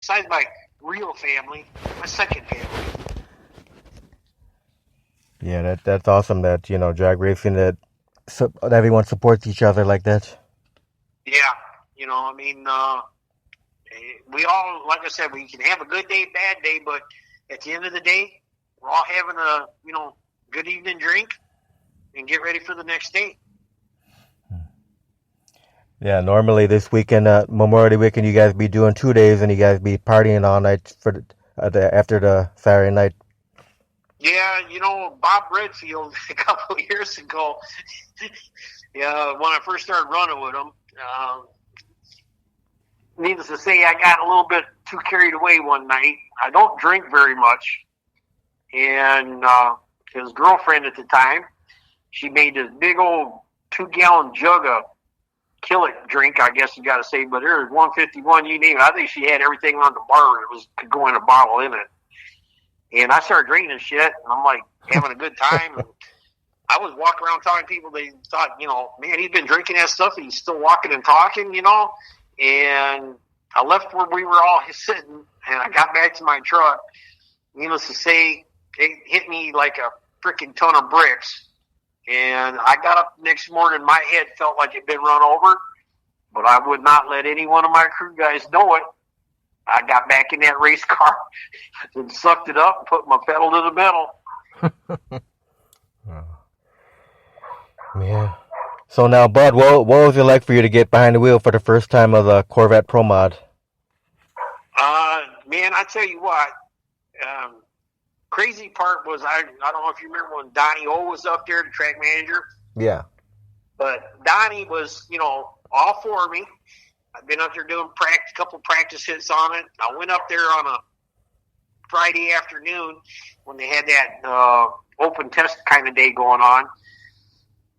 besides my real family, my second family. Yeah, that's awesome that, drag racing, that everyone supports each other like that. Yeah, I mean, we all, like I said, we can have a good day, bad day, but at the end of the day, we're all having a, good evening drink and get ready for the next day. Yeah, normally this weekend, Memorial Day weekend, you guys be doing 2 days and you guys be partying all night after the Saturday night. Yeah, Bob Redfield a couple of years ago, yeah, when I first started running with him, needless to say, I got a little bit too carried away one night. I don't drink very much, and his girlfriend at the time, she made this big old 2-gallon jug of kill it drink, I guess you got to say, but there was 151, you name it. I think she had everything on the bar that could go in a bottle in it. And I started drinking this shit, and I'm like having a good time. And I was walking around talking to people. They thought, man, he's been drinking that stuff, and he's still walking and talking, And I left where we were all sitting, and I got back to my truck. Needless to say, it hit me like a freaking ton of bricks. And I got up the next morning, my head felt like it'd been run over, but I would not let any one of my crew guys know it. I got back in that race car and sucked it up and put my pedal to the metal. Yeah. So now, Bud, what was it like for you to get behind the wheel for the first time of the Corvette Pro Mod? Man, I tell you what, crazy part was I don't know if you remember when Donnie O was up there, the track manager. Yeah. But Donnie was, all for me. I've been up there doing a couple practice hits on it. I went up there on a Friday afternoon when they had that open test kind of day going on.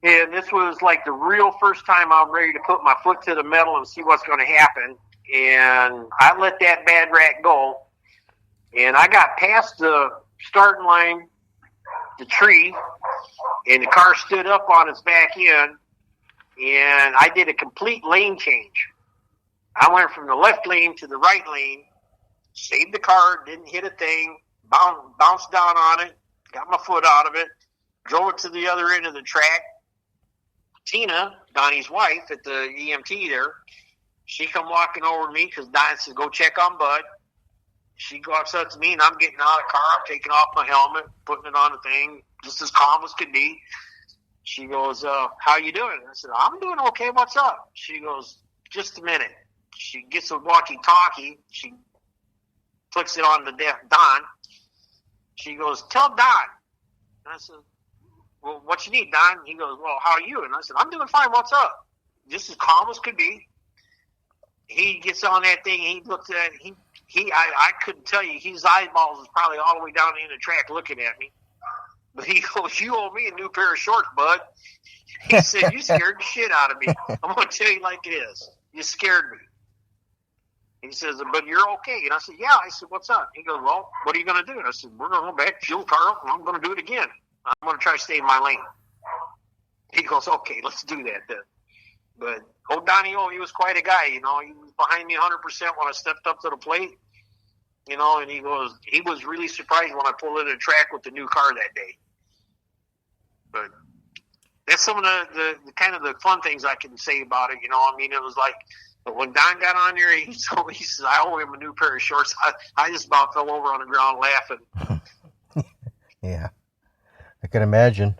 And this was like the real first time I'm ready to put my foot to the metal and see what's going to happen. And I let that bad rat go. And I got past the starting line, the tree, and the car stood up on its back end. And I did a complete lane change. I went from the left lane to the right lane, saved the car, didn't hit a thing, bounced down on it, got my foot out of it, drove it to the other end of the track. Tina, Donnie's wife at the EMT there, she come walking over to me because Donnie said, go check on Bud. She walks up to me, and I'm getting out of the car. I'm taking off my helmet, putting it on the thing, just as calm as could be. She goes, how you doing? I said, I'm doing okay. What's up? She goes, just a minute. She gets a walkie-talkie. She flicks it on to Don. She goes, tell Don. And I said, well, what you need, Don? He goes, well, how are you? And I said, I'm doing fine. What's up? Just as calm as could be. He gets on that thing. He looks at it. I couldn't tell you. His eyeballs was probably all the way down the end of the track looking at me. But he goes, you owe me a new pair of shorts, Bud. He said, you scared the shit out of me. I'm going to tell you like it is. You scared me. He says, but you're okay. And I said, yeah. I said, what's up? He goes, well, what are you going to do? And I said, we're going to go back, fuel car up, and I'm going to do it again. I'm going to try to stay in my lane. He goes, okay, let's do that then. But old Donnie O, he was quite a guy. He was behind me 100% when I stepped up to the plate. And he was really surprised when I pulled into the track with the new car that day. But that's some of the kind of the fun things I can say about it. It was like, but when Don got on there, he says, I owe him a new pair of shorts. I just about fell over on the ground laughing. Yeah, I can imagine.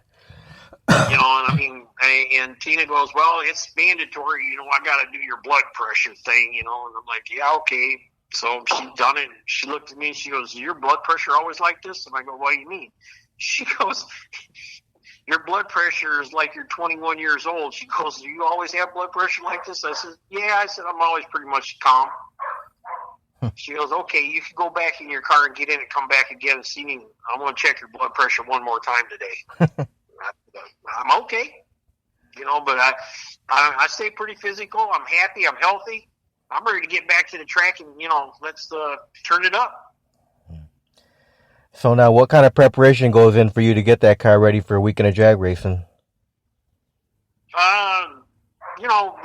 And Tina goes, well, it's mandatory. I got to do your blood pressure thing, and I'm like, yeah, okay. So she done it. She looked at me and she goes, is your blood pressure always like this? And I go, what do you mean? She goes, your blood pressure is like you're 21 years old. She goes, do you always have blood pressure like this? I said, yeah. I said, I'm always pretty much calm. She goes, okay, you can go back in your car and get in and come back again and see me. I'm going to check your blood pressure one more time today. I'm okay. But I stay pretty physical. I'm happy. I'm healthy. I'm ready to get back to the track and, let's turn it up. So now what kind of preparation goes in for you to get that car ready for a weekend of drag racing?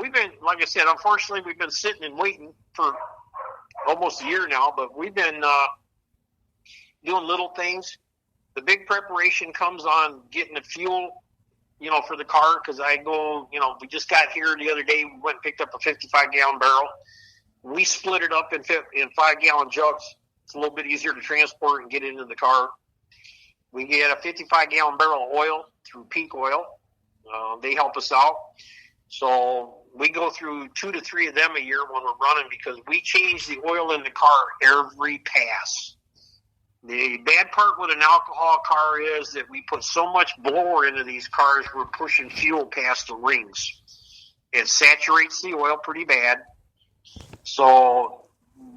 We've been, like I said, unfortunately, we've been sitting and waiting for almost a year now, but we've been doing little things. The big preparation comes on getting the fuel, for the car, because I go, we just got here the other day. We went and picked up a 55-gallon barrel. We split it up in 5-gallon jugs. It's a little bit easier to transport and get into the car. We get a 55-gallon barrel of oil through Peak Oil. They help us out. So we go through 2 to 3 of them a year when we're running, because we change the oil in the car every pass. The bad part with an alcohol car is that we put so much blower into these cars, we're pushing fuel past the rings. It saturates the oil pretty bad. So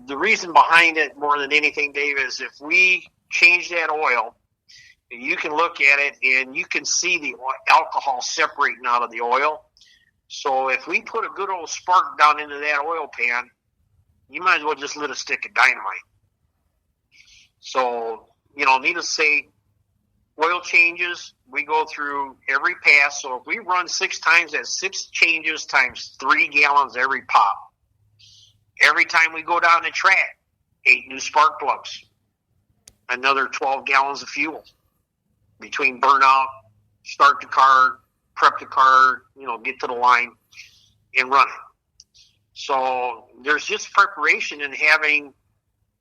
the reason behind it more than anything, Dave, is if we change that oil, you can look at it and you can see the alcohol separating out of the oil. So if we put a good old spark down into that oil pan, you might as well just lit a stick of dynamite. So, needless to say, oil changes, we go through every pass. So if we run 6 times, that's 6 changes times 3 gallons every pop. Every time we go down the track, 8 new spark plugs, another 12 gallons of fuel between burnout, start the car, prep the car, get to the line and run it. So there's just preparation in having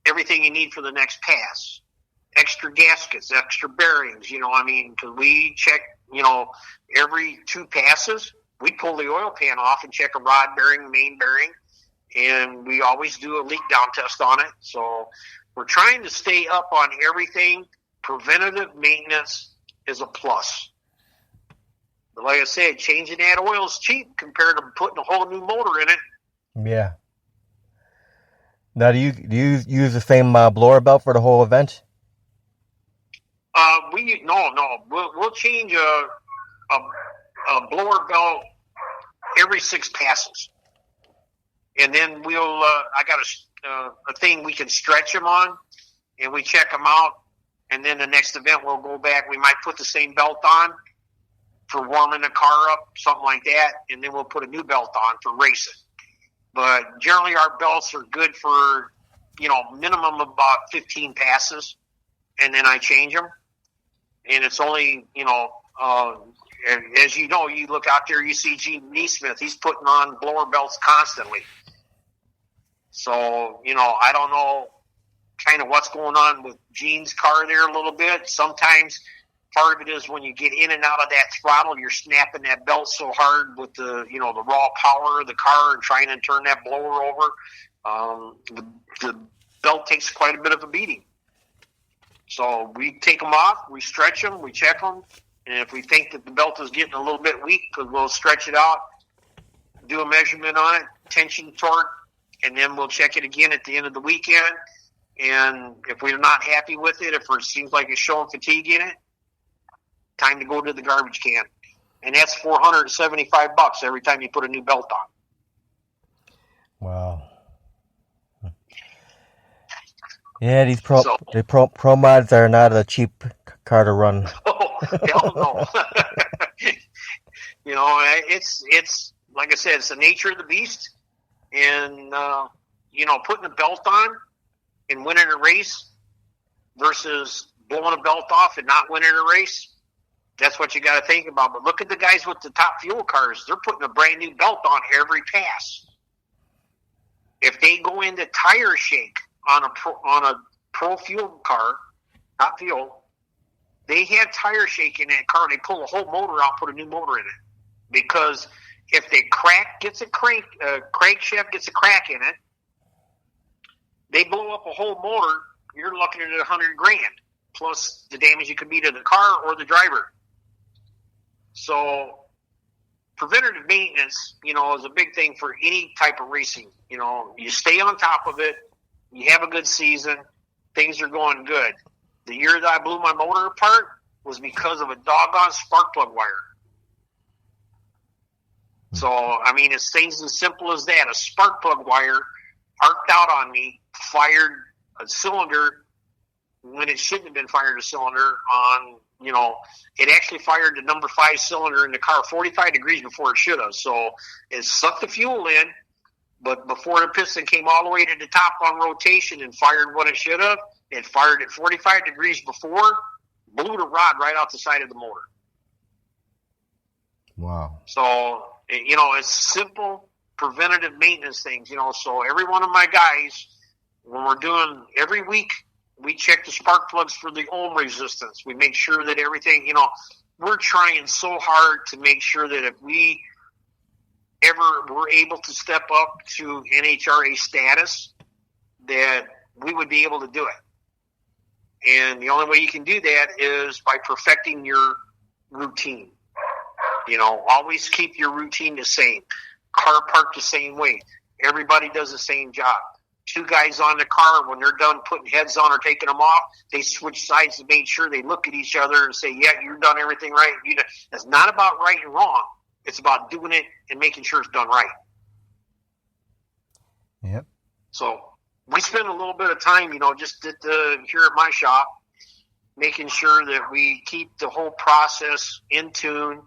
everything you need for the next pass. Extra gaskets, extra bearings, because we check, every 2 passes, we pull the oil pan off and check a rod bearing, main bearing, and we always do a leak down test on it. So we're trying to stay up on everything. Preventative maintenance is a plus. But like I said, changing that oil is cheap compared to putting a whole new motor in it. Yeah. Now, do you use the same blower belt for the whole event? No. We'll change a blower belt every 6 passes, and then I got a thing we can stretch them on, and we check them out, and then the next event we'll go back. We might put the same belt on for warming the car up, something like that, and then we'll put a new belt on for racing. But generally our belts are good for, minimum of about 15 passes, and then I change them. And it's only, as you know, you look out there, you see Gene Neesmith, he's putting on blower belts constantly. So, I don't know kind of what's going on with Gene's car there a little bit. Sometimes part of it is when you get in and out of that throttle, you're snapping that belt so hard with the raw power of the car and trying to turn that blower over. The belt takes quite a bit of a beating. So we take them off, we stretch them, we check them, and if we think that the belt is getting a little bit weak, we'll stretch it out, do a measurement on it, tension, torque, and then we'll check it again at the end of the weekend. And if we're not happy with it, if it seems like it's showing fatigue in it, time to go to the garbage can. And that's $475 every time you put a new belt on. Wow. Yeah, these pro mods are not a cheap car to run. Oh, hell no. It's like I said, it's the nature of the beast. And, putting a belt on and winning a race versus blowing a belt off and not winning a race, that's what you got to think about. But look at the guys with the top fuel cars. They're putting a brand new belt on every pass. If they go into tire shake on a pro fuel car, top fuel, they have tire shake in that car. They pull the whole motor out, put a new motor in it. Because if the crankshaft gets a crack in it, they blow up a whole motor, you're looking at $100,000 plus the damage it could be to the car or the driver. So preventative maintenance, is a big thing for any type of racing. You stay on top of it. You have a good season. Things are going good. The year that I blew my motor apart was because of a doggone spark plug wire. So, it's things as simple as that. A spark plug wire arced out on me, fired a cylinder when it shouldn't have been fired a cylinder on, it actually fired the number 5 cylinder in the car 45 degrees before it should have. So it sucked the fuel in, But before the piston came all the way to the top on rotation and fired what it should have, it fired at 45 degrees before, blew the rod right out the side of the motor. Wow. So, it's simple preventative maintenance things, so every one of my guys, when we're doing every week, we check the spark plugs for the ohm resistance. We make sure that everything, we're trying so hard to make sure that if we ever were able to step up to NHRA status, that we would be able to do it. And the only way you can do that is by perfecting your routine. Always keep your routine the same. Car parked the same way. Everybody does the same job. Two guys on the car, when they're done putting heads on or taking them off, they switch sides to make sure they look at each other and say, yeah, you've done everything right. It's not about right and wrong. It's about doing it and making sure it's done right. Yep. So we spend a little bit of time, just here at my shop, making sure that we keep the whole process in tune.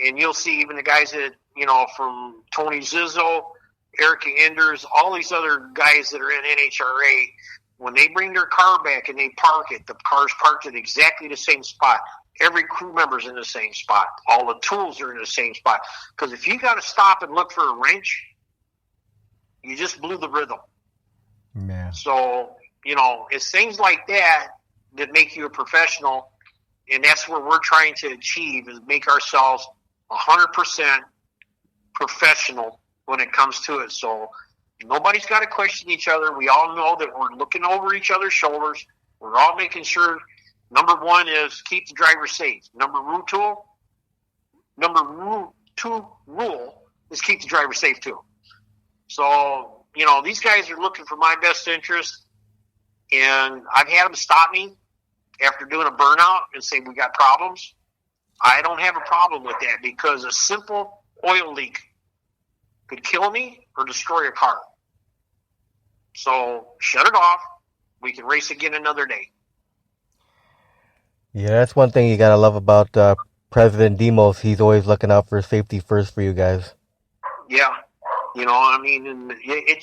And you'll see even the guys that, from Tony Zizzo, Erica Enders, all these other guys that are in NHRA, when they bring their car back and they park it, the car's parked at exactly the same spot. Every crew member's in the same spot. All the tools are in the same spot. Because if you got to stop and look for a wrench, you just blew the rhythm. Yeah. So, it's things like that that make you a professional, and that's what we're trying to achieve, is make ourselves 100% professional when it comes to it. So nobody's got to question each other. We all know that we're looking over each other's shoulders. We're all making sure, number one is keep the driver safe. Number two rule is keep the driver safe too. So, these guys are looking for my best interest, and I've had them stop me after doing a burnout and say, we got problems. I don't have a problem with that, because a simple oil leak could kill me or destroy a car. So shut it off. We can race again another day. Yeah, that's one thing you gotta love about President Demos. He's always looking out for safety first for you guys. Yeah. And I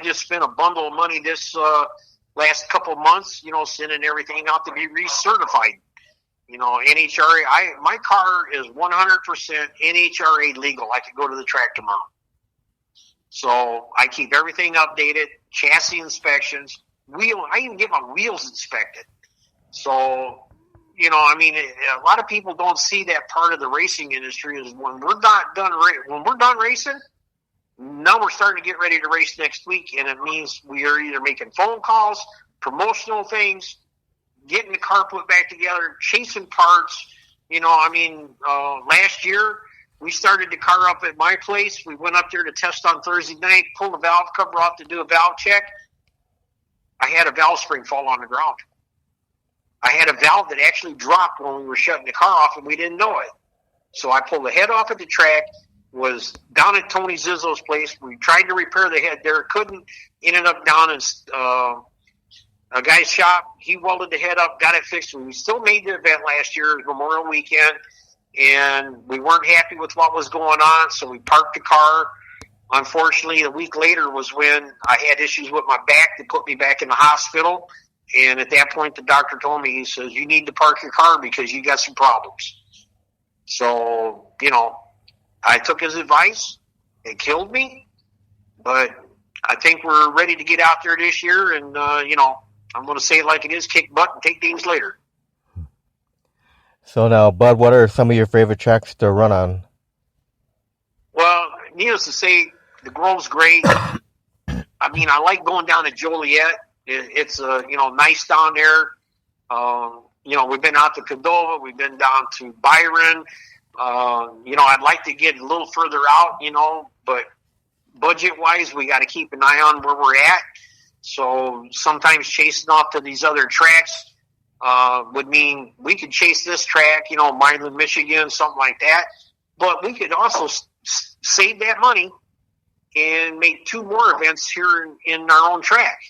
just spent a bundle of money this last couple of months, sending everything out to be recertified. NHRA, my car is 100% NHRA legal. I can go to the track tomorrow. So I keep everything updated, chassis inspections, I even get my wheels inspected. So, a lot of people don't see that part of the racing industry is when we're done racing, now we're starting to get ready to race next week, and it means we are either making phone calls, promotional things, getting the car put back together, chasing parts. Last year we started the car up at my place. We went up there to test on Thursday night, pulled the valve cover off to do a valve check. I had a valve spring fall on the ground. I had a valve that actually dropped when we were shutting the car off, and we didn't know it. So I pulled the head off at the track, was down at Tony Zizzo's place. We tried to repair the head there, couldn't. Ended up down in a guy's shop. He welded the head up, got it fixed. We still made the event last year, Memorial Weekend, and we weren't happy with what was going on, so we parked the car. Unfortunately, a week later was when I had issues with my back that put me back in the hospital. And at that point, the doctor told me, he says, you need to park your car because you got some problems. So, I took his advice. It killed me. But I think we're ready to get out there this year. And, I'm going to say it like it is, kick butt and take things later. So now, Bud, what are some of your favorite tracks to run on? Well, needless to say, the Grove's great. I like going down to Joliet. It's nice down there. We've been out to Cordova. We've been down to Byron. I'd like to get a little further out, but budget-wise, we got to keep an eye on where we're at. So sometimes chasing off to these other tracks would mean we could chase this track, Milan, Michigan, something like that. But we could also save that money and make 2 more events here in our own track,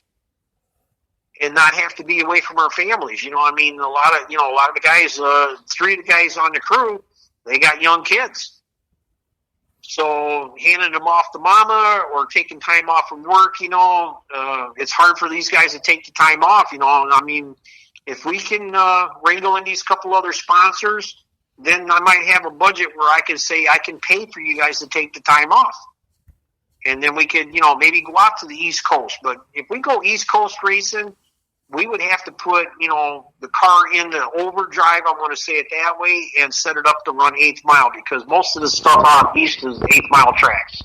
and not have to be away from our families. A lot of the guys, 3 of the guys on the crew, they got young kids. So handing them off to mama or taking time off from work, it's hard for these guys to take the time off, I mean, if we can wrangle in these couple other sponsors, then I might have a budget where I can say I can pay for you guys to take the time off. And then we could, maybe go out to the East Coast. But if we go East Coast racing, we would have to put, the car into overdrive, I want to say it that way, and set it up to run 8th mile, because most of the stuff out east is 8th mile tracks.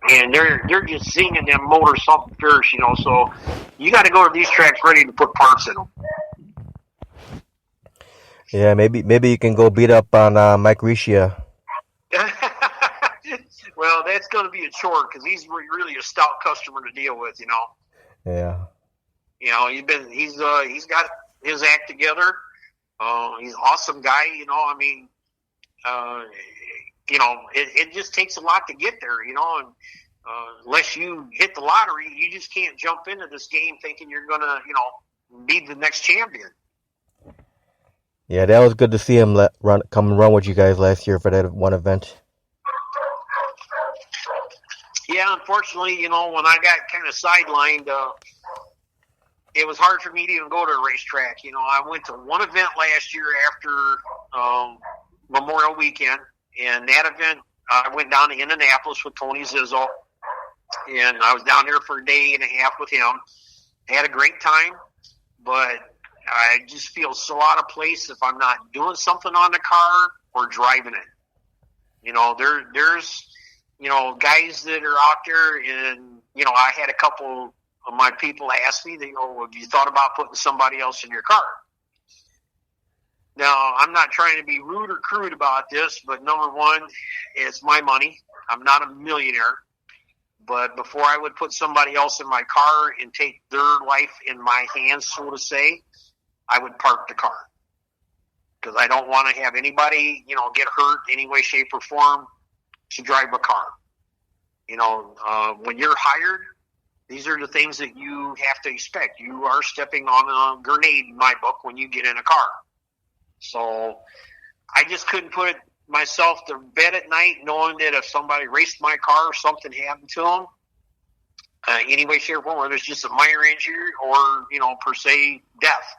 And they're just singing them motors something fierce, so you got to go to these tracks ready to put parts in them. Yeah, maybe you can go beat up on Mike Riccia. Well, that's going to be a chore, because he's really a stout customer to deal with, Yeah. He's got his act together. He's an awesome guy. I mean, it just takes a lot to get there. And unless you hit the lottery, you just can't jump into this game thinking you're gonna, be the next champion. Yeah, that was good to see him come and run with you guys last year for that one event. Yeah, unfortunately, when I got kind of sidelined, it was hard for me to even go to a racetrack. I went to one event last year after Memorial Weekend, and that event, I went down to Indianapolis with Tony Zizzo, and I was down there for a day and a half with him. I had a great time, but I just feel so out of place if I'm not doing something on the car or driving it. There's guys that are out there, and, I had a couple of my people ask me, they go, well, have you thought about putting somebody else in your car? Now, I'm not trying to be rude or crude about this, but number one, it's my money. I'm not a millionaire. But before I would put somebody else in my car and take their life in my hands, so to say, I would park the car. Because I don't want to have anybody, get hurt any way, shape, or form to drive a car. When you're hired, these are the things that you have to expect. You are stepping on a grenade in my book when you get in a car. So I just couldn't put myself to bed at night knowing that if somebody raced my car or something happened to them, any way, shape, or form, whether it's just a minor injury or, per se, death,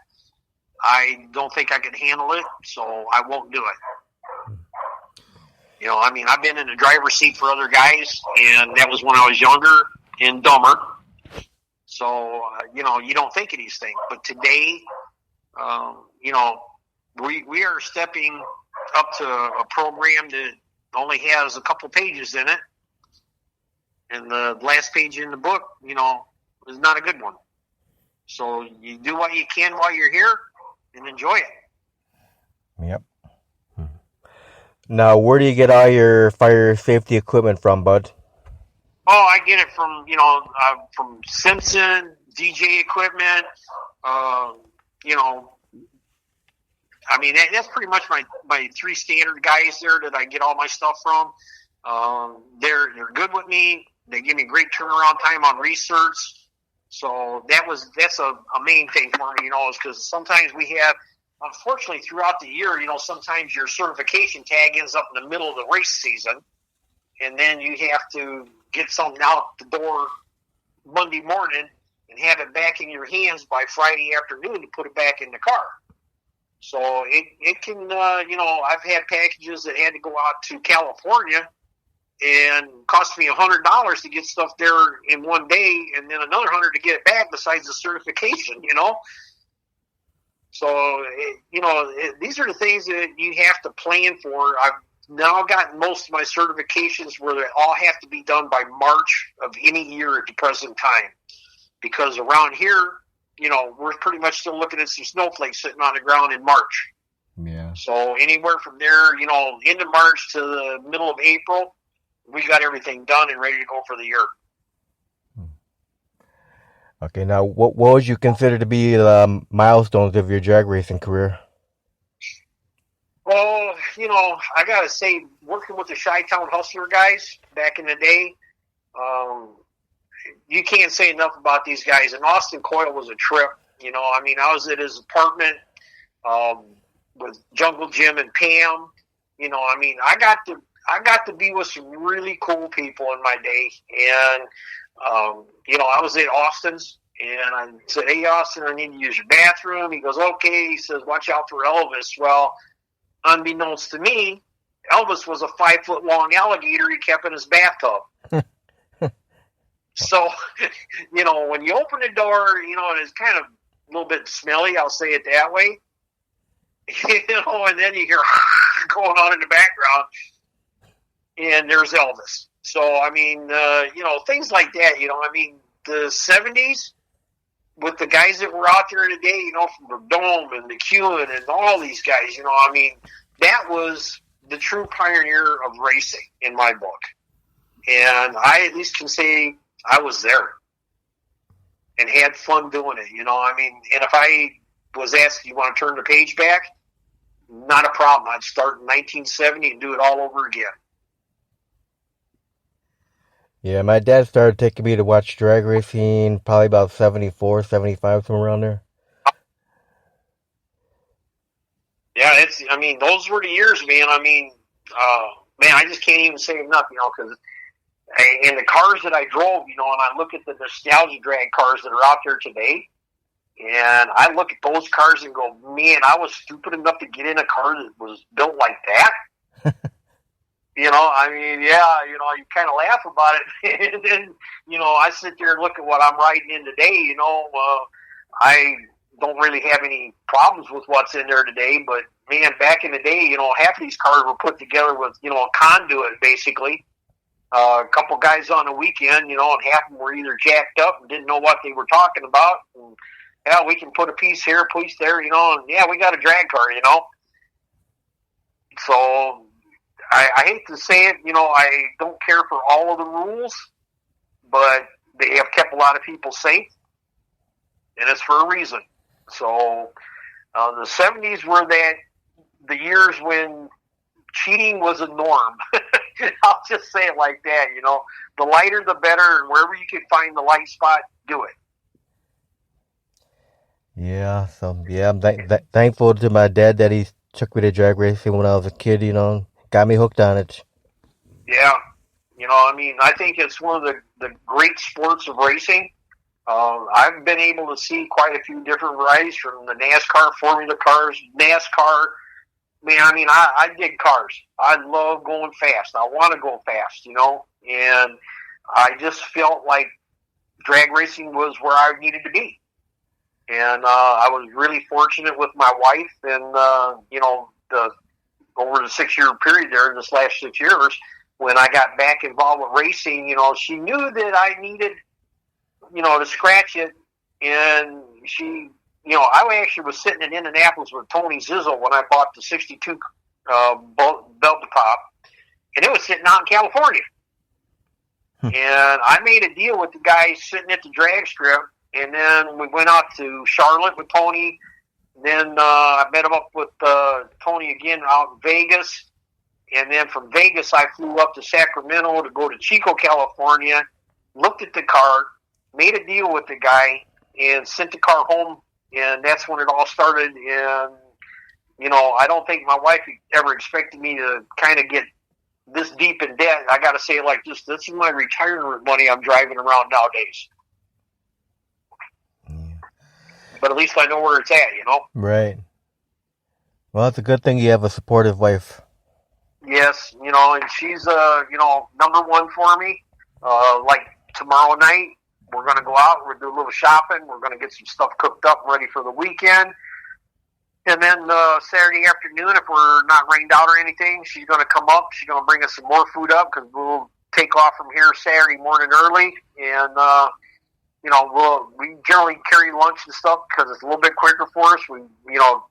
I don't think I could handle it, so I won't do it. I've been in the driver's seat for other guys, and that was when I was younger and dumber. So, you don't think of these things. But today, we are stepping up to a program that only has a couple pages in it. And the last page in the book, is not a good one. So you do what you can while you're here and enjoy it. Yep. Now, where do you get all your fire safety equipment from, bud? Oh, I get it from, from Simpson, DJ equipment, that's pretty much my three standard guys there that I get all my stuff from. They're good with me. They give me great turnaround time on research. So that's a main thing for me, is because sometimes we have, unfortunately, throughout the year, sometimes your certification tag ends up in the middle of the race season, and then you have to get something out the door Monday morning and have it back in your hands by Friday afternoon to put it back in the car. So it can, I've had packages that had to go out to California and cost me $100 to get stuff there in one day, and then another $100 to get it back besides the certification, So, these are the things that you have to plan for. I've now gotten most of my certifications where they all have to be done by March of any year at the present time. Because around here, we're pretty much still looking at some snowflakes sitting on the ground in March. Yeah. So anywhere from there, end of March to the middle of April, we got everything done and ready to go for the year. Okay, now what would you consider to be the milestones of your drag racing career? Well, I got to say, working with the Chi-Town Hustler guys back in the day, you can't say enough about these guys. And Austin Coyle was a trip. I was at his apartment with Jungle Jim and Pam. I got to be with some really cool people in my day. And, I was at Austin's, and I said, hey, Austin, I need to use your bathroom. He goes, okay. He says, watch out for Elvis. Well, unbeknownst to me, Elvis was a 5-foot-long alligator he kept in his bathtub. So, when you open the door, and it's kind of a little bit smelly, I'll say it that way, and then you hear going on in the background, and there's Elvis. So, I mean, things like that, the 70s with the guys that were out there today, from the Dome and the Cuin and all these guys, that was the true pioneer of racing in my book. And I at least can say I was there and had fun doing it, and if I was asked, you want to turn the page back? Not a problem. I'd start in 1970 and do it all over again. Yeah, my dad started taking me to watch drag racing probably about 74, 75, somewhere around there. Yeah, those were the years, man. I just can't even say enough, because in the cars that I drove, and I look at the nostalgia drag cars that are out there today, and I look at those cars and go, man, I was stupid enough to get in a car that was built like that. You kind of laugh about it. And then, I sit there and look at what I'm riding in today, I don't really have any problems with what's in there today, but man, back in the day, half of these cars were put together with, a conduit, basically. A couple guys on the weekend, and half of them were either jacked up and didn't know what they were talking about. And, yeah, we can put a piece here, a piece there, and yeah, we got a drag car, So, I hate to say it, I don't care for all of the rules, but they have kept a lot of people safe, and it's for a reason. So, the 70s were the years when cheating was a norm. I'll just say it like that, The lighter, the better, and wherever you can find the light spot, do it. Yeah, so, yeah, I'm thankful to my dad that he took me to drag racing when I was a kid, got me hooked on it. Yeah. I think it's one of the great sports of racing. I've been able to see quite a few different varieties from the NASCAR, Formula cars, NASCAR. I dig cars. I love going fast. I want to go fast, and I just felt like drag racing was where I needed to be. And I was really fortunate with my wife and, over the 6-year period there, this last 6 years, when I got back involved with racing, she knew that I needed, to scratch it. And she, I actually was sitting in Indianapolis with Tony Zizzo when I bought the 62 belt top, and it was sitting out in California. And I made a deal with the guy sitting at the drag strip, and then we went out to Charlotte with Tony. Then I met him up with Tony again out in Vegas. And then from Vegas, I flew up to Sacramento to go to Chico, California, looked at the car, made a deal with the guy, and sent the car home. And that's when it all started. And, I don't think my wife ever expected me to kind of get this deep in debt. I got to say it like this. This is my retirement money I'm driving around nowadays. But at least I know where it's at, Right. Well, it's a good thing you have a supportive wife. Yes, and she's, number one for me. Like tomorrow night, we're going to go out. We're going to do a little shopping. We're going to get some stuff cooked up and ready for the weekend. And then Saturday afternoon, if we're not rained out or anything, she's going to come up. She's going to bring us some more food up because we'll take off from here Saturday morning early. And, we generally carry lunch and stuff because it's a little bit quicker for us. We,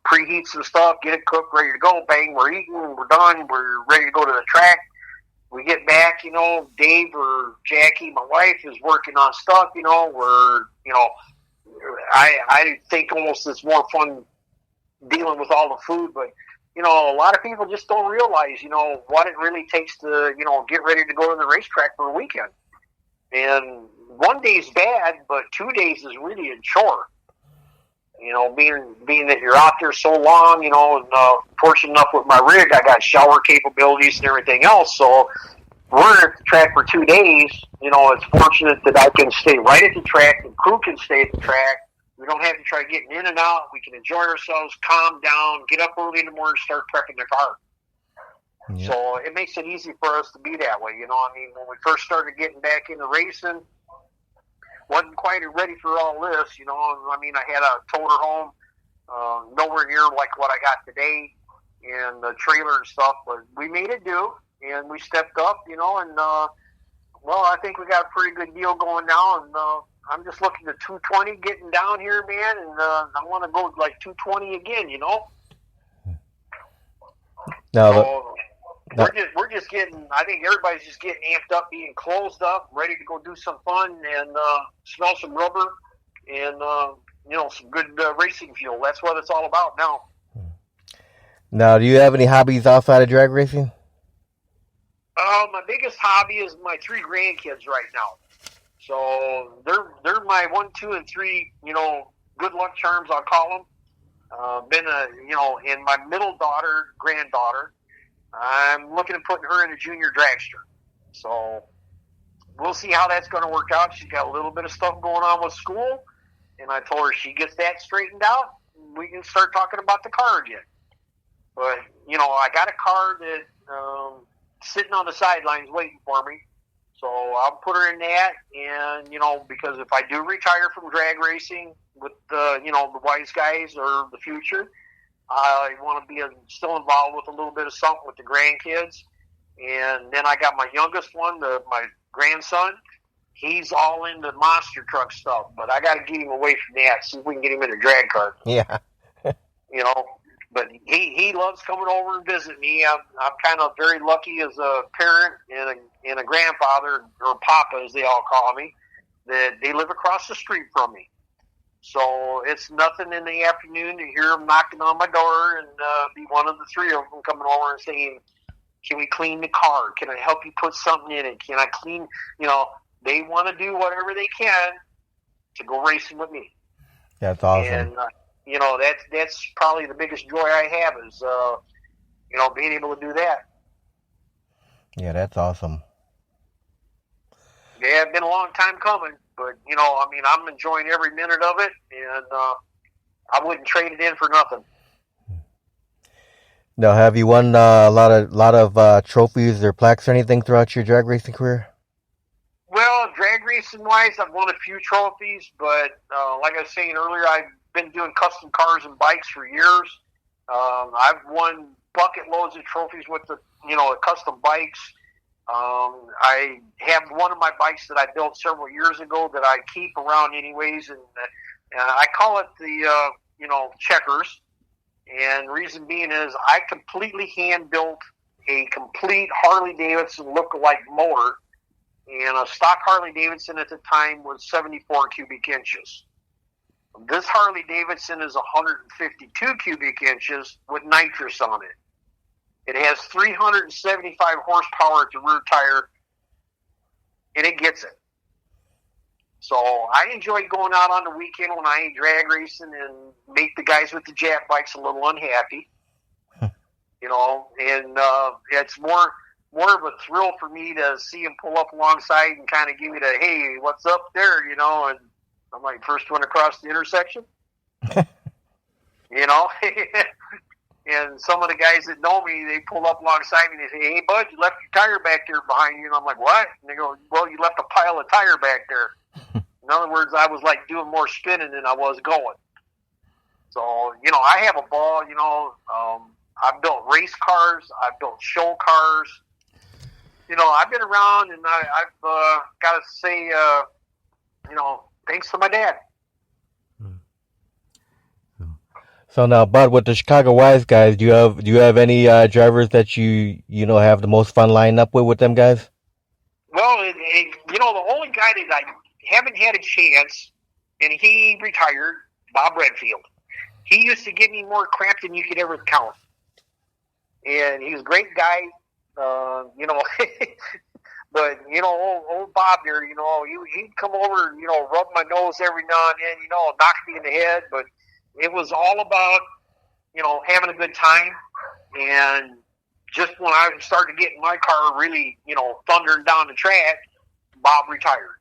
preheat some stuff, get it cooked, ready to go. Bang, we're eating, we're done, we're ready to go to the track. We get back, Dave or Jackie, my wife, is working on stuff, I think almost it's more fun dealing with all the food, but, a lot of people just don't realize, what it really takes to, get ready to go to the racetrack for a weekend. And one day's bad, but 2 days is really a chore. being that you're out there so long, and fortunate enough with my rig, I got shower capabilities and everything else. So we're at the track for 2 days. It's fortunate that I can stay right at the track. The crew can stay at the track. We don't have to try getting in and out. We can enjoy ourselves, calm down, get up early in the morning, start prepping the car. Yeah. So it makes it easy for us to be that way. When we first started getting back into racing, wasn't quite ready for all this. I had a toter home, nowhere near like what I got today, and the trailer and stuff, but we made it do, and we stepped up, and I think we got a pretty good deal going now, and I'm just looking at 220 getting down here, man, and I want to go like 220 again, No, we're just getting. I think everybody's just getting amped up, being closed up, ready to go do some fun and smell some rubber and some good racing fuel. That's what it's all about now. Now, do you have any hobbies outside of drag racing? My biggest hobby is my 3 grandkids right now. So they're my 1, 2, and 3. Good luck charms, I'll call them. And my middle granddaughter, I'm looking at putting her in a junior dragster. So we'll see how that's going to work out. She's got a little bit of stuff going on with school, and I told her she gets that straightened out, we can start talking about the car again. But, I got a car that sitting on the sidelines waiting for me. So I'll put her in that, and, because if I do retire from drag racing with the wise guys or the future, I want to be still involved with a little bit of something with the grandkids. And then I got my youngest one, my grandson. He's all into monster truck stuff, but I got to get him away from that, see if we can get him in a drag cart. Yeah. But he loves coming over and visiting me. I'm kind of very lucky as a parent and a grandfather, or papa as they all call me, that they live across the street from me. So it's nothing in the afternoon to hear them knocking on my door and be one of the 3 of them coming over and saying, can we clean the car? Can I help you put something in it? Can I clean? They want to do whatever they can to go racing with me. That's awesome. And, that's probably the biggest joy I have is, being able to do that. Yeah, that's awesome. Yeah, it's been a long time coming, but, I'm enjoying every minute of it, and I wouldn't trade it in for nothing. Now, have you won a lot of trophies or plaques or anything throughout your drag racing career? Well, drag racing wise, I've won a few trophies, but like I was saying earlier, I've been doing custom cars and bikes for years. I've won bucket loads of trophies with the custom bikes. I have one of my bikes that I built several years ago that I keep around anyways, and I call it the Checkers. And reason being is I completely hand built a complete Harley Davidson look-alike motor, and a stock Harley Davidson at the time was 74 cubic inches. This Harley Davidson is 152 cubic inches with nitrous on it. It has 375 horsepower at the rear tire, and it gets it. So I enjoy going out on the weekend when I ain't drag racing and make the guys with the jet bikes a little unhappy. And it's more of a thrill for me to see them pull up alongside and kind of give me the, hey, what's up there, and I'm like, first one across the intersection. And some of the guys that know me, they pull up alongside me and they say, hey, bud, you left your tire back there behind you. And I'm like, what? And they go, well, you left a pile of tire back there. In other words, I was like doing more spinning than I was going. So, I have a ball, I've built race cars. I've built show cars. I've been around, and I've got to say, thanks to my dad. So now, Bud, with the Chicago Wise guys, do you have any drivers that you have the most fun lining up with them guys? Well, the only guy that I haven't had a chance, and he retired, Bob Redfield. He used to give me more crap than you could ever count, and he was a great guy. But, old Bob there, he'd come over, rub my nose every now and then, knock me in the head. But, it was all about, having a good time. And just when I started getting my car really, thundering down the track, Bob retired.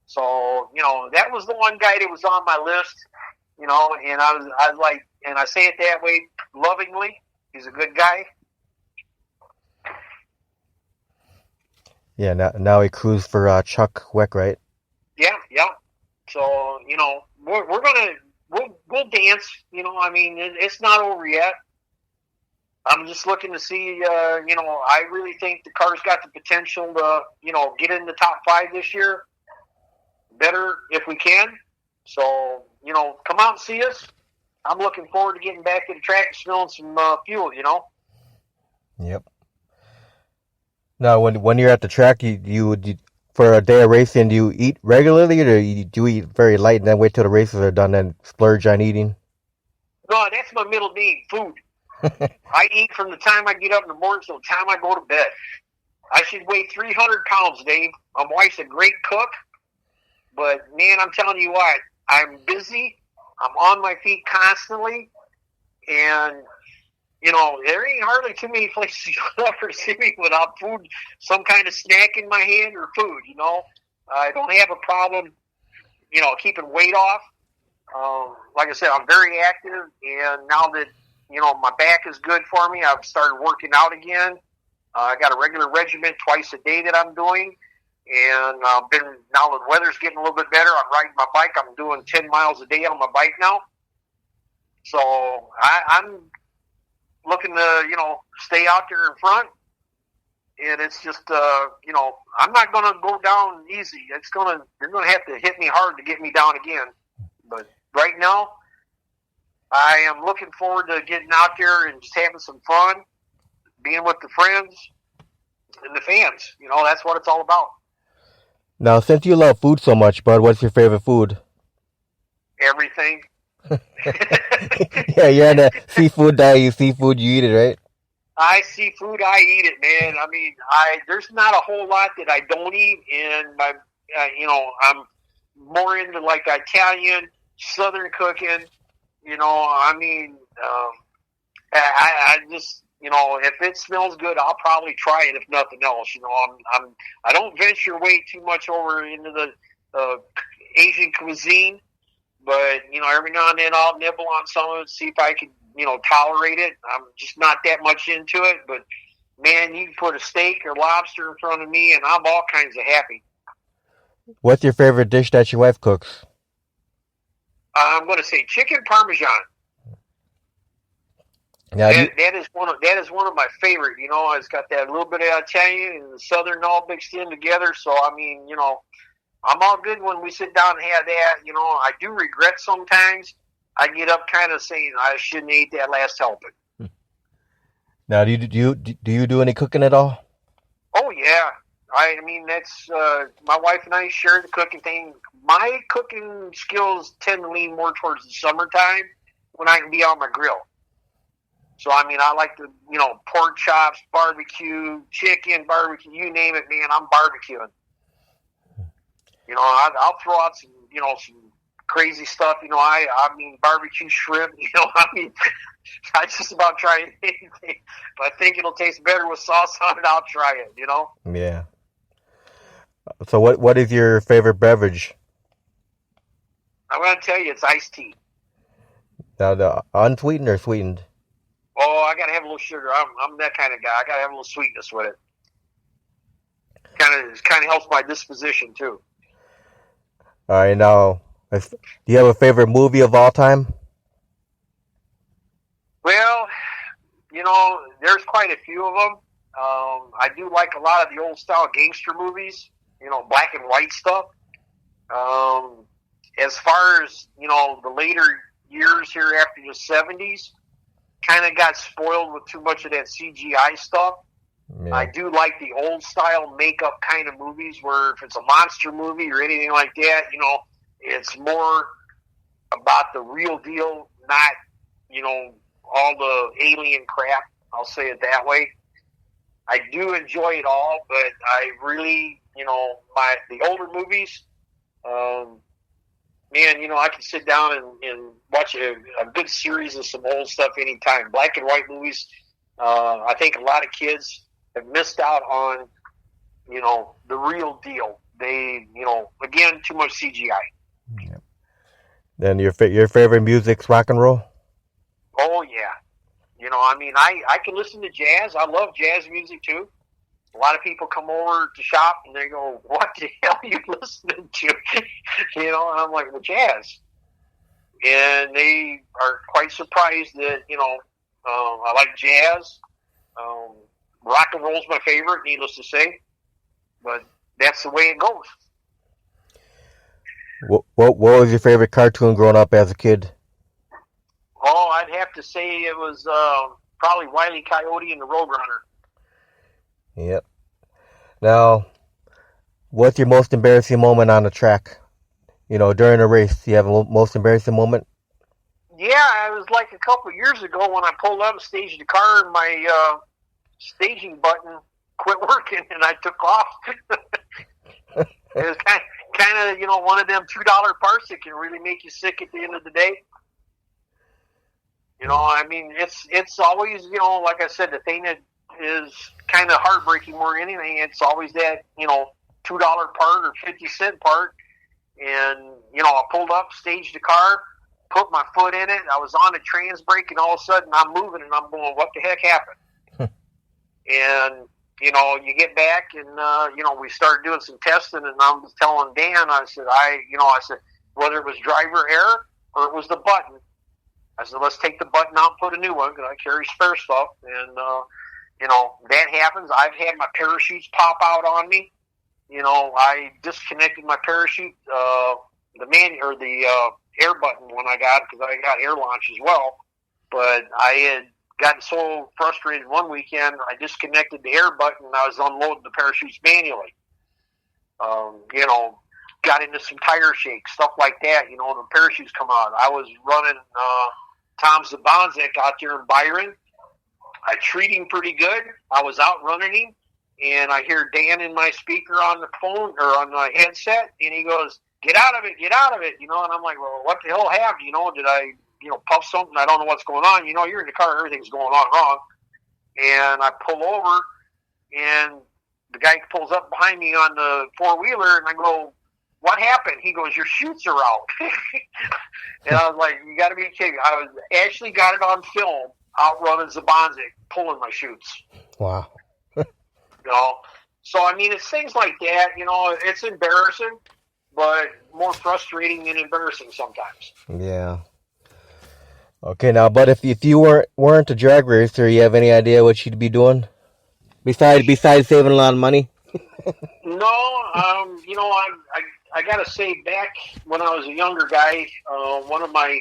So, that was the one guy that was on my list, and I was like, and I say it that way lovingly. He's a good guy. Yeah, now he crews for Chuck Weck, right? Yeah. So, we'll dance, it's not over yet. I'm just looking to see, I really think the car's got the potential to, get in the top 5 this year. Better if we can. So, come out and see us. I'm looking forward to getting back to the track and smelling some fuel, Yep. Now, when you're at the track, you for a day of racing, do you eat regularly, or do you eat very light and then wait till the races are done and splurge on eating? No, that's my middle name, food. I eat from the time I get up in the morning till the time I go to bed. I should weigh 300 pounds, Dave. My wife's a great cook, but man, I'm telling you what, I'm busy. I'm on my feet constantly, and there ain't hardly too many places you'll ever see me without food, some kind of snack in my hand or food. I don't have a problem, keeping weight off. Like I said, I'm very active, and now that my back is good for me, I've started working out again. I got a regular regimen twice a day that I'm doing, and now the weather's getting a little bit better. I'm riding my bike. I'm doing 10 miles a day on my bike now. So I'm looking to, stay out there in front. And it's just, I'm not going to go down easy. They're going to have to hit me hard to get me down again. But right now, I am looking forward to getting out there and just having some fun, being with the friends and the fans. That's what it's all about. Now, since you love food so much, Bud, what's your favorite food? Everything. Yeah, you're on a seafood diet. You seafood, you eat it, right? I see food, I eat it, man. I mean, there's not a whole lot that I don't eat, and I'm more into like Italian, Southern cooking. I just, if it smells good, I'll probably try it if nothing else. I don't venture way too much over into the Asian cuisine, but every now and then I'll nibble on some of it, see if I can tolerate it. I'm just not that much into it, but man, you can put a steak or lobster in front of me and I'm all kinds of happy. What's your favorite dish that your wife cooks? I'm going to say chicken parmesan. Now, that is one of my favorite. It's got that little bit of Italian and the Southern all mixed in together. So I mean, I'm all good when we sit down and have that. I do regret sometimes. I get up kind of saying I shouldn't eat that last helping. Now, do you do any cooking at all? Oh yeah, I mean that's my wife and I share the cooking thing. My cooking skills tend to lean more towards the summertime when I can be on my grill. So I mean, I like the pork chops, barbecue, chicken, barbecue, you name it, man. I'm barbecuing. I'll throw out some some crazy stuff. I mean barbecue shrimp. I just about try anything. If I think it'll taste better with sauce on it, I'll try it. Yeah. So what is your favorite beverage? I'm gonna tell you, it's iced tea. Now, the unsweetened or sweetened? Oh, I gotta have a little sugar. I'm that kind of guy. I gotta have a little sweetness with it. Kind of helps my disposition too. All right, now, do you have a favorite movie of all time? Well, there's quite a few of them. I do like a lot of the old style gangster movies, black and white stuff. As far as, the later years here after the 70s, kind of got spoiled with too much of that CGI stuff. Yeah. I do like the old style makeup kind of movies where if it's a monster movie or anything like that, it's more about the real deal, not, all the alien crap. I'll say it that way. I do enjoy it all, but I really, the older movies, man, I can sit down and watch a good series of some old stuff anytime. Black and white movies. I think a lot of kids have missed out on, the real deal. They, again, too much CGI. Yeah. Then your favorite music's rock and roll? Oh, yeah. I can listen to jazz. I love jazz music, too. A lot of people come over to shop and they go, "What the hell are you listening to?" And I'm like, "Well, jazz." And they are quite surprised that, I like jazz. Rock and roll's my favorite, needless to say. But that's the way it goes. What was your favorite cartoon growing up as a kid? Oh, I'd have to say it was probably Wile E. Coyote and the Roadrunner. Yep. Now, what's your most embarrassing moment on the track? During a race, do you have a most embarrassing moment? Yeah, it was like a couple of years ago when I pulled up and staged the car and my staging button quit working and I took off. It was kind of one of them $2 parts that can really make you sick at the end of the day. It's always, like I said, the thing that is kind of heartbreaking more than anything. It's always that, $2 part or 50-cent part. And, I pulled up, staged the car, put my foot in it. I was on the trans brake and all of a sudden I'm moving and I'm going, what the heck happened? And, you get back and, we started doing some testing and I was telling Dan, I said, whether it was driver error or it was the button, I said, let's take the button out and put a new one because I carry spare stuff. And, that happens. I've had my parachutes pop out on me. I disconnected my parachute, the air button when I got it because I got air launch as well. But I had gotten so frustrated one weekend, I disconnected the air button and I was unloading the parachutes manually. Got into some tire shakes, stuff like that, the parachutes come out. I was running Tom Zabonzek out there in Byron. I treat him pretty good. I was out running him, and I hear Dan in my speaker on the phone or on my headset, and he goes, get out of it, and I'm like, well, what the hell happened? Did I, puff something? I don't know what's going on. You're in the car, everything's going on wrong. And I pull over, and the guy pulls up behind me on the four-wheeler, and I go, what happened? He goes, your chutes are out. And I was like, you got to be kidding. I actually got it on film, outrunning Zabonzik, pulling my chutes. Wow. So, it's things like that. It's embarrassing, but more frustrating than embarrassing sometimes. Yeah. Okay, now, but if you weren't a drag racer, you have any idea what you'd be doing? Besides saving a lot of money? No, I got to say, back when I was a younger guy, one of my,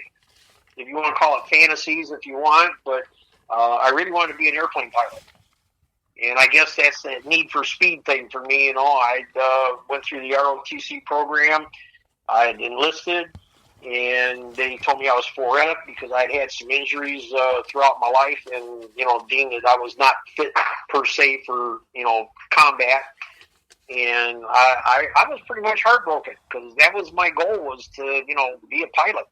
if you want to call it fantasies, if you want, but I really wanted to be an airplane pilot. And I guess that's that need for speed thing for me. I went through the ROTC program. I had enlisted, and they told me I was forensic because I'd had some injuries throughout my life and, deemed that I was not fit per se for, combat. And I was pretty much heartbroken because that was my goal, was to, be a pilot.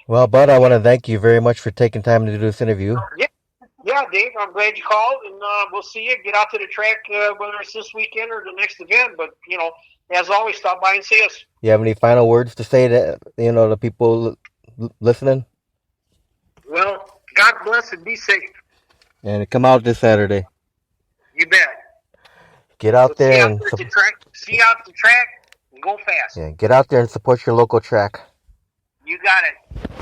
Well, Bud, I want to thank you very much for taking time to do this interview. Yeah, Dave, I'm glad you called, and we'll see you. Get out to the track, whether it's this weekend or the next event. But, as always, stop by and see us. You have any final words to say to, the people listening? Well, God bless and be safe. And come out this Saturday. You bet. Get out there and see out the track and go fast. Yeah, get out there and support your local track. You got it.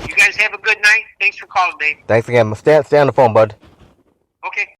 You guys have a good night. Thanks for calling, Dave. Thanks again. Stay on the phone, bud. Okay.